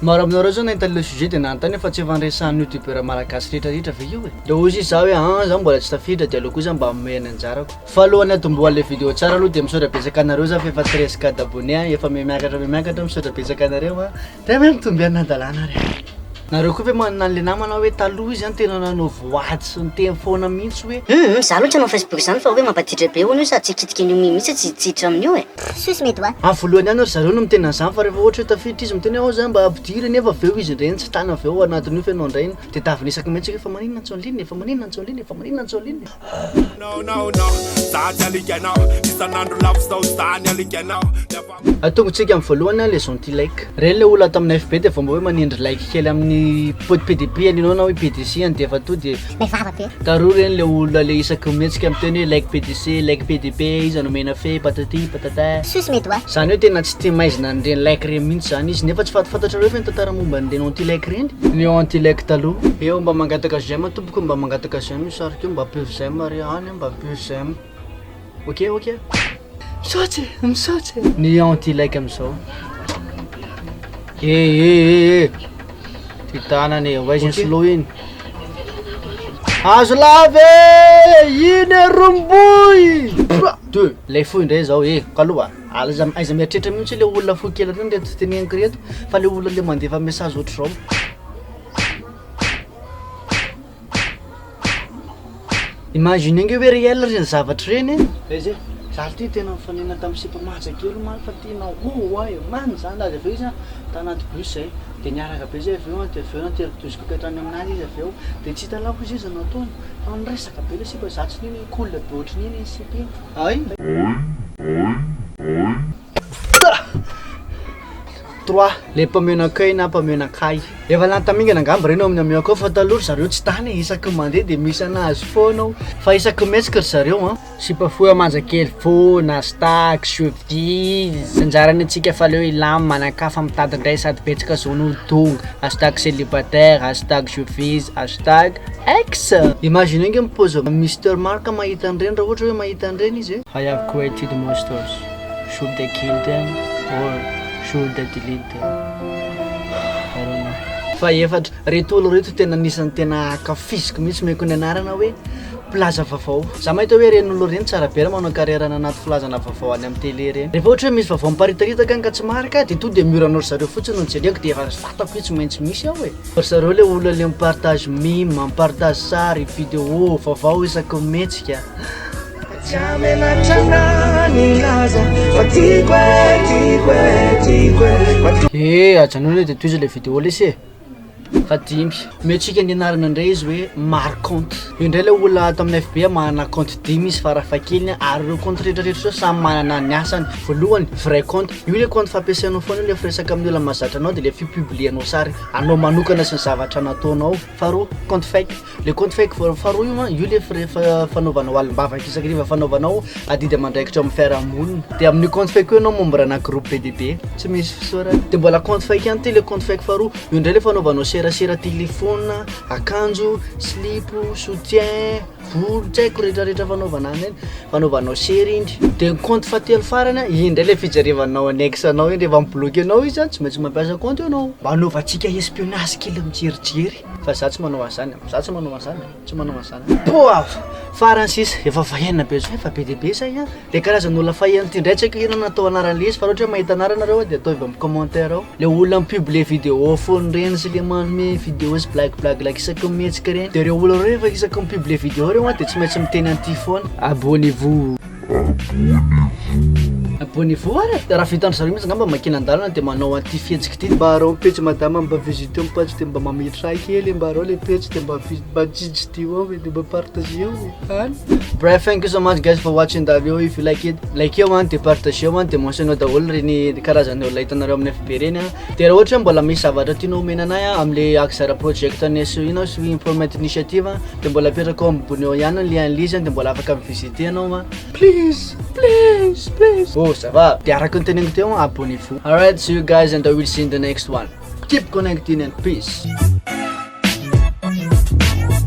Maro aminareo zao nahita le sujet dia nanontany fa tsy efa andresan'ny youtubeur malagasy rehetrarehetra ve io e. Dia ozy izy zaho hoe zaho mbola tsy tafiditra dia aloha koa zaho mba omena anjarako. Fa alohany atombohan'le vidéo tsara aloha dia misaotra betsaka anareo zaho fa efa 13K d'abonnés efa miakatra misaotra betsaka anareo a. Dia mitomby anadalana re. Nareo koa ve manana le namana hoe taloha izy tena nanao voady sy niteny foana mihitsy hoe za aloha tsy hanao Facebook zany fa hoe mampatitra be hono sady tsy kitika an'io mihitsy tsy tsitra amin'io e. Sus mety hoa. Voalohany ihany zareo no miteny an'izany fa rehefa ohatra hoe tafiditra izy miteny hoe zany mba ampidiry nefa aveo izy ireny tsy tany aveo anatin'io fenao indray dia taviny isaky mihitsy efa maninona antsoalinina efa maninona antsoalinina efa maninona antsoalinina. Atongotsika amin'ny voalohany le gentil like reny le olona tamin'ny FB dia vomba hoe manindry like kely amin'ny PDP aninao na hoe PDC any dia efa to dia taroa reny le olona le isaky mihetsika miteny hoe like PDC like PDP izy anomena fe patati patata. Sus mety hoa. Zany hoe tena tsy tia maizina an'ireny like reny mihitsy zany izy nefa tsy fantatra reo fa nitantara momba an'ireny anti like reny ny anti like taloha. Eo mba mangataka j'aime tompoko mba mangataka j'aime misarika mba peu j'aime ary any mba peu j'aime. Ok misaotsy ny anti like am'izao. Ty tanany oaiziny slow iny azo lave iny romboy 2 lay foy indray zao kaloha aiza mieritreritra mihitsy le olona foy kely reny reto teneniko reto fa le olona le mandefa message ohatra zao. Imaginenge hoe réel reny zavatra reny izy zaho ty tena mifanena tamin'ny sipamatsa kely maly fa tena ae mamy zany azy aveo izy tanaty bus zay dia niaraka be zay aveo dia aveo nateritozy kokatrany aminazy izy aveo dia tsy hitalako izy izy nataony fa niresaka be le sipa zatsy niny kolona be ohatrin'iny izy sipa iny trois le mpamenakay na mpamenakay efa lany tamingana angamba reny amin'ny amiako fa taloha zareo tsy tany isaky mandeha dia misy anazy foanao fa isaky metsika ry zareo sipafoy amanjakely foana hashtag chemise anjarany antsika fa le hoe ilamy manakafa mitady indray sady betsaka zao tonga hashtag célibataire hashtag chemise hashtag ex. Imagine inge mipose Mr Mark mahita an'ireny raha ohatra hoe mahita an'ireny izy I have created monsters should they kill them or should they delete them? I don't know. Fa efatra reto olo reto tena anisan'ny tena akafiziko mihitsy meko ny anarana hoe plaza vaovao. Za mahita hoe reny olo reny tsara be manao carrière anaty filazana vaovao any amin'ny télé reny. Rehefa ohatra hoe misy vaovao miparitarita ka tsy marika dia to dia miranao zareo fotsiny no jereko dia efa fatako tsy maintsy misy aho e. Zareo le olona le mipartage mime, mipartage sary, vidéo, vaovao isaky mihetsika. Ajanona dia toy izy le vidéo lesy fa dimy metsika nianarana indray izy hoe maro compte io indray le olona tamin'ny FB manana compte dimy izy farafahakeliny ary ireo compte rehetrarehetra zao samy manana ny asany. Voalohany vrai compte io le compte fampiasainao foana le firesaka amin'ny olona mahazatra anao dia le fipublianao sary anao manokana sy ny zavatra nataonao. Faharoa compte fake le compte fake faharoa io le fanaovanao alimbavaka isakariva fanaovanao adidy amandraikitra amin'ny fiarahamonina dia amin'ny compte fake io anao mombrana groupe PDB tsy misy fisaorana dia mbola compte fake ihany ty le compte fake faharoa io indray le fanaovanao serasera téléphone akanjo slipo soutien volo tsy haiko rehetrarehetra fanaovana any fanaovanao sery indry dia compte fahatelo farany indray le fijerevanao anexanao iny rehefa mibloky anao izy tsy maintsy mampiasa compte ianao mba hanaovantsika espionnage kely mijerijery fa za tsy manao azany tsy manao azany poa farany sisa efa vahenina be zao efa be dia be say le karazan'olona faheno ty indray tsy haiko ino natao anarana izy fa ohatra hoe mahita anaranareo dia atao avy amin'ny commentaire ao le olona mipublie vidéo foany reny sy le manome vidéo sy blague isaky mihetsika reny dia reo olona reo efa isaky mipublie vidéo reo dia tsy maintsy miteny an'ity foana abonnez-vous ara raha vitandry zareo mihitsy ngamba makina andalana dia manao an'ity fihetsika ty mba arao page madama mba visite mipatso dia mba mamitra kely mba arao le page dia mba jijitio ao dia mba partage eo any. Bref, thank you so much guys for watching the video. If you like it, like eo dia partage eo dia mentionao daholo reny karazany olona hitanareo amin'ny FB reny dia raha ohatra mbola misy zavatra tianao omena anay amin'le Axara project aneso ino sy improvement initiative dia mbola apetraka ao ambony ao ihany ny lien lizy dia mbola afaka mivisiter anao please. Oh ça va dia araka ny teneniko teo abonnez-vous. Alright, see you guys and I will see you in the next one. Keep connecting and peace.